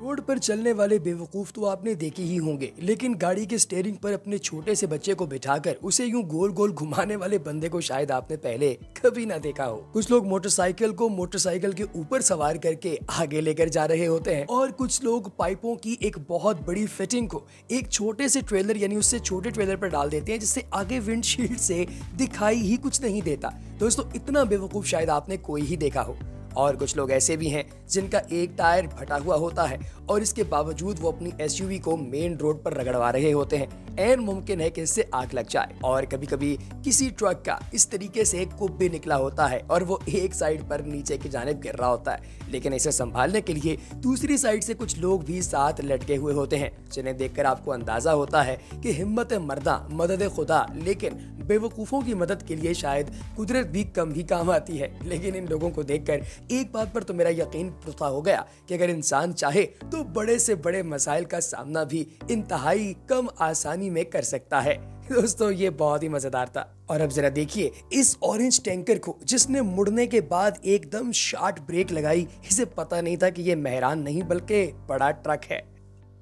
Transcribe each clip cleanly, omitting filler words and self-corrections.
Road पर चलने वाले बेवकूफ तो आपने देखे ही होंगे, लेकिन गाड़ी के स्टीयरिंग पर अपने छोटे से बच्चे को बिठाकर उसे यूं गोल गोल घुमाने वाले बंदे को शायद आपने पहले कभी ना देखा हो। कुछ लोग मोटरसाइकिल को मोटरसाइकिल के ऊपर सवार करके आगे लेकर जा रहे होते हैं और कुछ लोग पाइपों की एक बहुत बड़ी फिटिंग को एक छोटे से ट्रेलर यानी उससे छोटे ट्रेलर पर डाल देते हैं, जिससे आगे विंडशील्ड से दिखाई ही कुछ नहीं देता। दोस्तों, इतना बेवकूफ शायद आपने कोई ही देखा हो। और कुछ लोग ऐसे भी हैं जिनका एक टायर फटा हुआ होता है और इसके बावजूद वो अपनी एसयूवी को मेन रोड पर रगड़वा रहे होते हैं। ऐन मुमकिन है कि इससे आग लग जाए। और कभी कभी किसी ट्रक का इस तरीके से कुप भी निकला होता है और वो एक साइड पर नीचे की जानिब गिर रहा होता है, लेकिन इसे संभालने के लिए दूसरी साइड से कुछ लोग भी साथ लटके हुए होते हैं, जिन्हें देखकर आपको अंदाजा होता है कि हिम्मत मर्दा मदद खुदा। लेकिन बेवकूफों की मदद के लिए शायद कुदरत भी कम ही काम आती है। लेकिन इन लोगों को देखकर एक बात पर तो मेरा यकीन पुख्ता हो गया कि अगर इंसान चाहे तो बड़े से बड़े मसाइल का सामना भी इंतहाई कम आसानी में कर सकता है। दोस्तों, ये बहुत ही मजेदार था। और अब जरा देखिए इस ऑरेंज टैंकर को, जिसने मुड़ने के बाद एकदम शार्ट ब्रेक लगाई। इसे पता नहीं था कि ये मेहरान नहीं बल्कि बड़ा ट्रक है।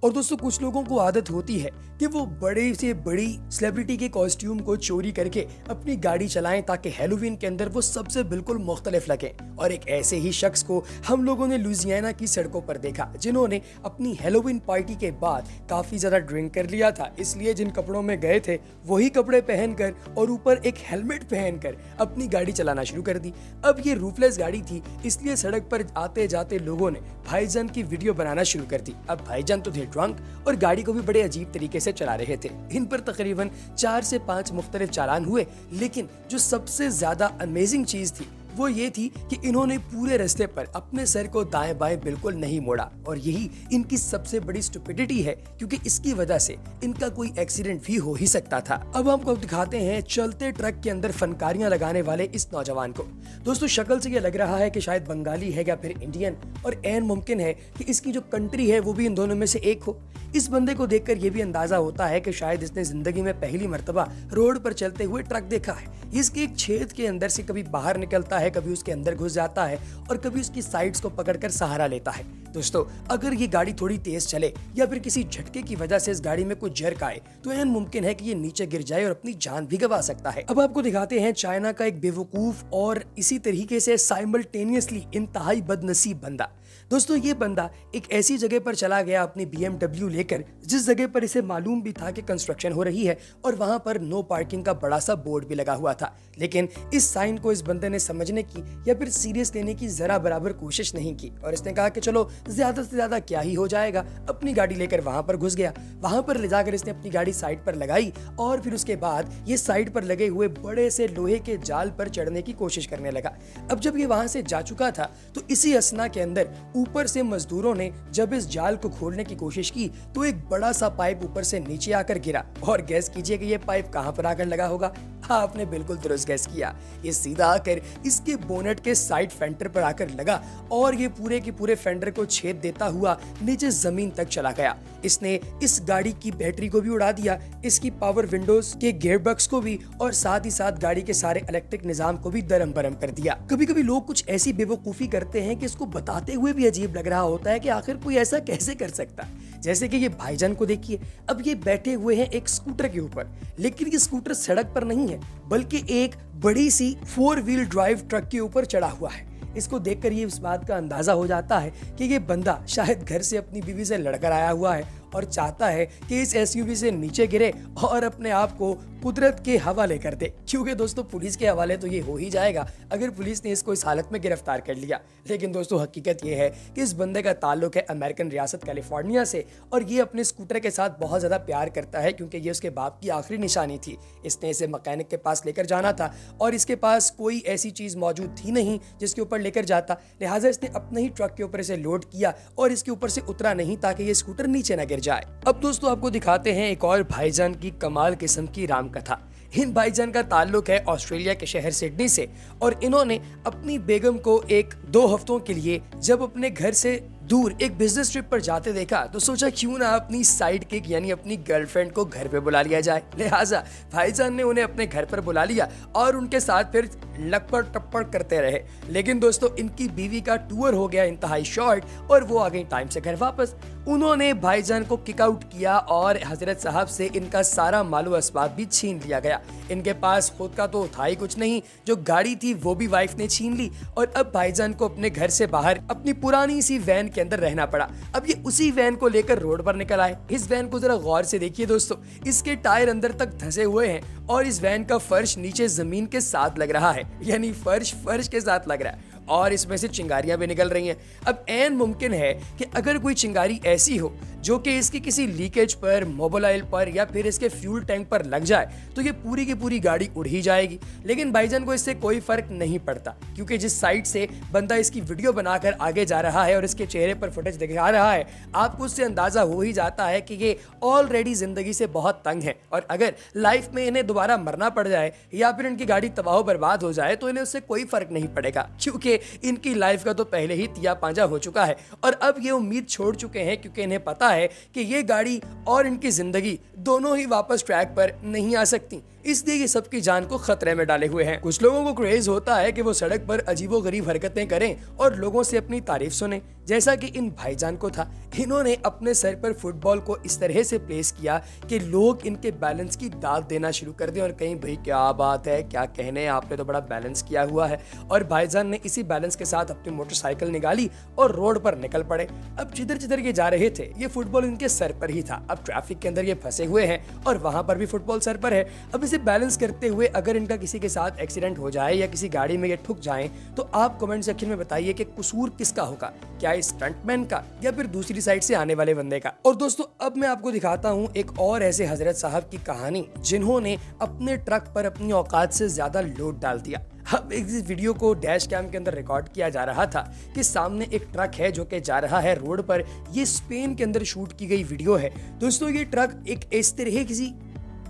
और दोस्तों, कुछ लोगों को आदत होती है कि वो बड़े से बड़ी सेलिब्रिटी के कॉस्ट्यूम को चोरी करके अपनी गाड़ी चलाएं ताकि हैलोवीन के अंदर वो सबसे बिल्कुल मुख्तलिफ लगे। और एक ऐसे ही शख्स को हम लोगों ने लुजियाना की सड़कों पर देखा, जिन्होंने अपनी हैलोवीन पार्टी के बाद काफी ज्यादा ड्रिंक कर लिया था, इसलिए जिन कपड़ों में गए थे वही कपड़े पहनकर और ऊपर एक हेलमेट पहनकर अपनी गाड़ी चलाना शुरू कर दी। अब ये रूफलेस गाड़ी थी, इसलिए सड़क पर आते जाते लोगों ने भाईजान की वीडियो बनाना शुरू कर दी। अब भाईजान तो थे ड्रंक और गाड़ी को भी बड़े अजीब तरीके से चला रहे थे। इन पर तकरीबन 4 से 5 मुख्तलिफ चालान हुए, लेकिन जो सबसे ज्यादा अमेजिंग चीज थी वो ये थी कि इन्होंने पूरे रास्ते पर अपने सर को दाएं बाएं बिल्कुल नहीं मोड़ा। और यही इनकी सबसे बड़ी स्टुपिडिटी है, क्योंकि इसकी वजह से इनका कोई एक्सीडेंट भी हो ही सकता था। अब हमको दिखाते हैं चलते ट्रक के अंदर फनकारियां लगाने वाले इस नौजवान को। दोस्तों, शक्ल से ये लग रहा है कि शायद बंगाली है या फिर इंडियन, और ऐन मुमकिन है कि इसकी जो कंट्री है वो भी इन दोनों में से एक हो। इस बंदे को देखकर ये भी अंदाजा होता है कि शायद इसने जिंदगी में पहली मर्तबा रोड पर चलते हुए ट्रक देखा है। इसके एक छेद के अंदर से कभी बाहर निकलता है, कभी उसके अंदर घुस जाता है और कभी उसकी साइड्स को पकड़कर सहारा लेता है। दोस्तों, अगर ये गाड़ी थोड़ी तेज चले या फिर किसी झटके की वजह से इस गाड़ी में कुछ जर्क आए तो ऐन मुमकिन है कि ये नीचे गिर जाए और अपनी जान भी गंवा सकता है। अब आपको दिखाते हैं चाइना का एक बेवकूफ और इसी तरीके से साइमल्टेनियसली इंतहाई बदनसीब बंदा। दोस्तों, ये बंदा एक ऐसी जगह पर चला गया अपनी BMW लेकर, जिस जगह पर इसे मालूम भी था कि कंस्ट्रक्शन हो रही है और वहां पर नो पार्किंग का बड़ा सा बोर्ड भी लगा हुआ था। लेकिन इस साइन को इस बंदे ने समझने की या फिर सीरियस लेने की जरा बराबर कोशिश नहीं की और इसने कहा कि चलो ज्यादा से ज्यादा क्या ही हो जाएगा। अपनी गाड़ी लेकर वहां पर घुस गया। वहां पर ले जाकर इसने अपनी गाड़ी साइड पर लगाई और फिर उसके बाद ये साइड पर लगे हुए बड़े से लोहे के जाल पर चढ़ने की कोशिश करने लगा। अब जब ये वहां से जा चुका था तो इसी असना के अंदर ऊपर से मजदूरों ने जब इस जाल को खोलने की कोशिश की तो एक बड़ा सा पाइप ऊपर से नीचे आकर गिरा। और गैस कीजिए कि ये पाइप कहां पर आकर लगा होगा। आपने बिल्कुल दुरुस्त गैस किया, ये सीधा आकर इसके बोनेट के साइड फेंडर पर आकर लगा और ये पूरे के पूरे फेंडर को छेद देता हुआ नीचे जमीन तक चला गया। इसने इस गाड़ी की बैटरी को भी उड़ा दिया, इसकी पावर विंडोज के गियरबॉक्स को भी, और साथ ही साथ गाड़ी के सारे इलेक्ट्रिक निजाम को भी दरम बरम कर दिया। कभी कभी लोग कुछ ऐसी बेवकूफी करते हैं कि इसको बताते हुए भी अजीब लग रहा होता है कि आखिर कोई ऐसा कैसे कर सकता। जैसे कि ये भाईजान को देखिए, अब ये बैठे हुए हैं एक स्कूटर के ऊपर, लेकिन ये स्कूटर सड़क पर नहीं है बल्कि एक बड़ी सी 4 व्हील ड्राइव ट्रक के ऊपर चढ़ा हुआ है। इसको देखकर ये इस बात का अंदाजा हो जाता है कि ये बंदा शायद घर से अपनी बीवी से लड़कर आया हुआ है और चाहता है कि इस एसयूवी से नीचे गिरे और अपने आप को कुदरत के हवाले कर दे। क्योंकि दोस्तों, पुलिस के हवाले तो ये हो ही जाएगा अगर पुलिस ने इसको इस हालत में गिरफ्तार कर लिया। लेकिन दोस्तों, हकीकत ये है कि इस बंदे का ताल्लुक है अमेरिकन रियासत कैलिफोर्निया से और ये अपने स्कूटर के साथ बहुत ज्यादा प्यार करता है, क्योंकि ये उसके बाप की आखिरी निशानी थी। इसने इसे मैकेनिक के पास लेकर जाना था और इसके पास कोई ऐसी चीज मौजूद थी नहीं जिसके ऊपर लेकर जाता, लिहाजा इसने अपने ही ट्रक के ऊपर इसे लोड किया और इसके ऊपर से उतरा नहीं ताकि ये स्कूटर नीचे न गिर जाए। अब दोस्तों, आपको दिखाते हैं एक और भाईजान की कमाल किस्म की राम कथा। इन भाईजान का ताल्लुक है ऑस्ट्रेलिया के शहर सिडनी से और इन्होंने अपनी बेगम को 1-2 हफ्तों के लिए जब अपने घर से दूर एक बिजनेस ट्रिप पर जाते देखा तो सोचा क्यों ना अपनी साइड किक यानी अपनी गर्लफ्रेंड को घर पे बुला लिया जाए। लिहाजा भाईजान ने उन्हें अपने घर पर बुला लिया और उनके साथ फिर लपड़ टप्पड़ करते रहे। लेकिन दोस्तों इनकी बीवी का टूर हो गया इंतहाई शॉर्ट और वो आ गई टाइम से घर वापस। उन्होंने भाईजान को किक आउट किया और हजरत साहब से इनका सारा मालो असबाब भी छीन लिया गया। इनके पास खुद का तो था ही कुछ नहीं, जो गाड़ी थी वो भी वाइफ ने छीन ली और अब भाईजान को अपने घर से बाहर अपनी पुरानी सी वैन के अंदर रहना पड़ा। अब ये उसी वैन को लेकर रोड पर निकल आए। इस वैन को जरा गौर से देखिए दोस्तों, इसके टायर अंदर तक धंसे हुए हैं और इस वैन का फर्श नीचे जमीन के साथ लग रहा है, यानी फर्श के साथ लग रहा है और इसमें से चिंगारियां भी निकल रही हैं। अब ऐन मुमकिन है कि अगर कोई चिंगारी ऐसी हो जो कि इसकी किसी लीकेज पर, मोबाइल पर या फिर इसके फ्यूल टैंक पर लग जाए तो ये पूरी की पूरी गाड़ी उड़ ही जाएगी। लेकिन भाईजान को इससे कोई फर्क नहीं पड़ता, क्योंकि जिस साइड से बंदा इसकी वीडियो बनाकर आगे जा रहा है और इसके चेहरे पर फुटेज दिखा रहा है, आपको उससे अंदाजा हो ही जाता है कि ये ऑलरेडी जिंदगी से बहुत तंग है और अगर लाइफ में इन्हें दोबारा मरना पड़ जाए या फिर इनकी गाड़ी तबाह बर्बाद हो जाए तो इन्हें उससे कोई फर्क नहीं पड़ेगा, क्योंकि इनकी लाइफ का तो पहले ही तिया पांजा हो चुका है और अब ये उम्मीद छोड़ चुके हैं, क्योंकि इन्हें पता है कि ये गाड़ी और इनकी जिंदगी दोनों ही वापस ट्रैक पर नहीं आ सकती, इसलिए ये सबकी जान को खतरे में डाले हुए हैं। कुछ लोगों को क्रेज होता है कि वो सड़क पर अजीबोगरीब हरकतें करें और लोगों से अपनी तारीफ सुने, जैसा कि इन भाईजान को था। इन्होंने अपने सर पर फुटबॉल को इस तरह से प्लेस किया कि लोग इनके बैलेंस की दाद देना शुरू कर दें और कहीं भाई क्या बात है, क्या कहने, आपने तो बड़ा बैलेंस किया हुआ है। और भाईजान ने इसी बैलेंस के साथ अपनी मोटरसाइकिल निकाली और रोड पर निकल पड़े। अब जिधर जिधर ये जा रहे थे ये फुटबॉल इनके सर पर ही था। अब ट्रैफिक के अंदर ये फंसे हुए हैं और वहां पर भी फुटबॉल सर पर है। अब इसे बैलेंस करते हुए अगर इनका किसी के साथ एक्सीडेंट हो जाए या किसी गाड़ी में ये ठुक जाएं तो आप कमेंट सेक्शन में बताइए कि कसूर किसका होगा, क्या इस स्टंटमैन का या फिर दूसरी साइड से आने वाले बंदे का। और दोस्तों अब मैं आपको दिखाता हूं एक और ऐसे हजरत साहब की कहानी जिन्होंने अपने ट्रक पर अपनी औकात से ज्यादा लोड डाल दिया। अब इस वीडियो को डैश कैम के अंदर रिकॉर्ड किया जा रहा था कि सामने एक ट्रक है जो कि जा रहा है रोड पर। ये स्पेन के अंदर शूट की गई वीडियो है दोस्तों। ये ट्रक एक इस तरह किसी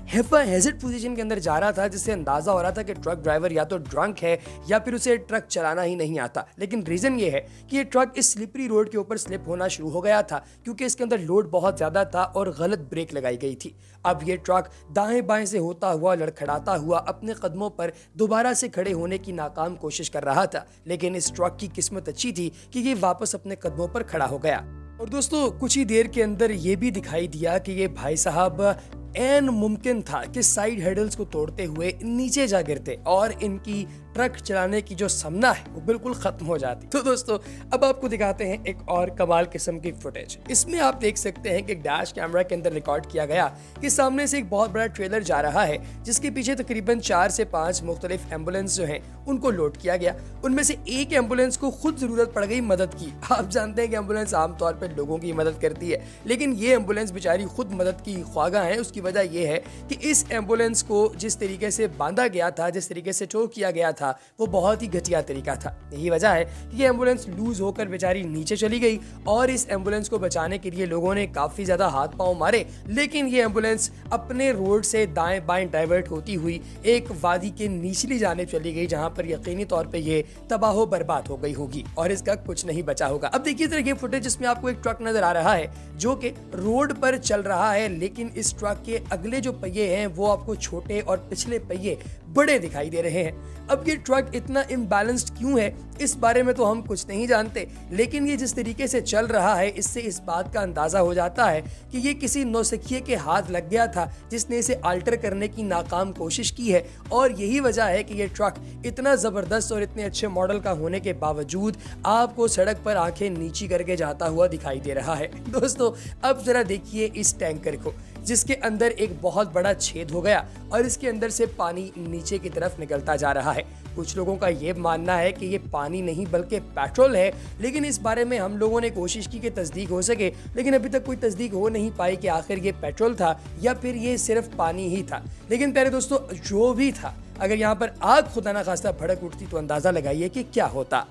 हेफाजत पोजीशन के अंदर जा रहा था जिससे अंदाजा हो रहा था कि ट्रक ड्राइवर या तो ड्रंक है या फिर उसे ट्रक चलाना ही नहीं आता। लेकिन रीजन ये है कि ये ट्रक इस स्लिपरी रोड के ऊपर स्लिप होना शुरू हो गया था क्योंकि इसके अंदर लोड बहुत ज्यादा था और गलत ब्रेक लगाई गई थी। अब ये ट्रक दाएं बाएं से होता हुआ लड़खड़ाता हुआ अपने कदमों पर दोबारा से खड़े होने की नाकाम कोशिश कर रहा था, लेकिन इस ट्रक की किस्मत अच्छी थी कि ये वापस अपने कदमों पर खड़ा हो गया। और दोस्तों कुछ ही देर के अंदर ये भी दिखाई दिया कि ये भाई साहब ऐन मुमकिन था कि साइड हेडल्स को तोड़ते हुए नीचे जा गिरते और इनकी ट्रक चलाने की जो समना है वो बिल्कुल खत्म हो जाती। तो दोस्तों अब आपको दिखाते हैं एक और कमाल किस्म की फुटेज। इसमें आप देख सकते हैं कि डैश कैमरा के अंदर रिकॉर्ड किया गया कि सामने से एक बहुत बड़ा ट्रेलर जा रहा है जिसके पीछे तकरीबन 4 से 5 मुख्तलिफ एम्बुलेंस जो हैं उनको लोड किया गया। उनमें से एक एम्बुलेंस को खुद जरूरत पड़ गई मदद की। आप जानते हैं कि एम्बुलेंस आमतौर पर लोगों की मदद करती है, लेकिन ये एम्बुलेंस बेचारी खुद मदद की ख्वागा है। उसकी वजह यह है कि इस एम्बुलेंस को जिस तरीके से बांधा गया था, जिस तरीके से टो किया गया था, वो बहुत ही घटिया तरीका था। यही वजह है कि ये एम्बुलेंस लूज होकर बेचारी नीचे चली गई और इस एम्बुलेंस को बचाने के लिए लोगों ने काफी ज्यादा हाथ पांव मारे, लेकिन ये एम्बुलेंस अपने रोड से दाएं बाएं डाइवर्ट होती हुई एक वादी के निचली जाने चली गई जहां पर यकीनी तौर पे ये तबाह बर्बाद हो गई होगी और इसका कुछ नहीं बचा होगा। अब देखिए जरा ये फुटेज जिसमें आपको एक ट्रक नजर आ रहा है जो कि रोड पर चल रहा है, लेकिन इस ट्रक के अगले जो पहिए हैं वो आपको छोटे और पिछले पहिए बड़े दिखाई दे रहे हैं। अब ये ट्रक इतना इम्बैलेंस्ड क्यों है इस बारे में तो हम कुछ नहीं जानते, लेकिन ये जिस तरीके से चल रहा है इससे इस बात का अंदाजा हो जाता है कि ये किसी नौसिखिए के हाथ लग गया था जिसने इसे अल्टर करने की नाकाम कोशिश की है और यही वजह है कि ये ट्रक इतना जबरदस्त और इतने अच्छे मॉडल का होने के बावजूद आपको सड़क पर आंखें नीची करके जाता हुआ दिखाई दे रहा है। दोस्तों अब जरा देखिए इस टैंकर को जिसके अंदर एक बहुत बड़ा छेद हो गया और इसके अंदर से पानी नीचे की तरफ निकलता जा रहा है। कुछ लोगों का ये मानना है कि ये पानी नहीं बल्कि पेट्रोल है, लेकिन इस बारे में हम लोगों ने कोशिश की कि तस्दीक हो सके, लेकिन अभी तक कोई तस्दीक हो नहीं पाई कि आखिर ये पेट्रोल था या फिर ये सिर्फ पानी ही था। लेकिन प्यारे दोस्तों जो भी था, अगर यहाँ पर आग खुदा ना खास्ता भड़क उठती तो अंदाजा लगाइए कि क्या होता।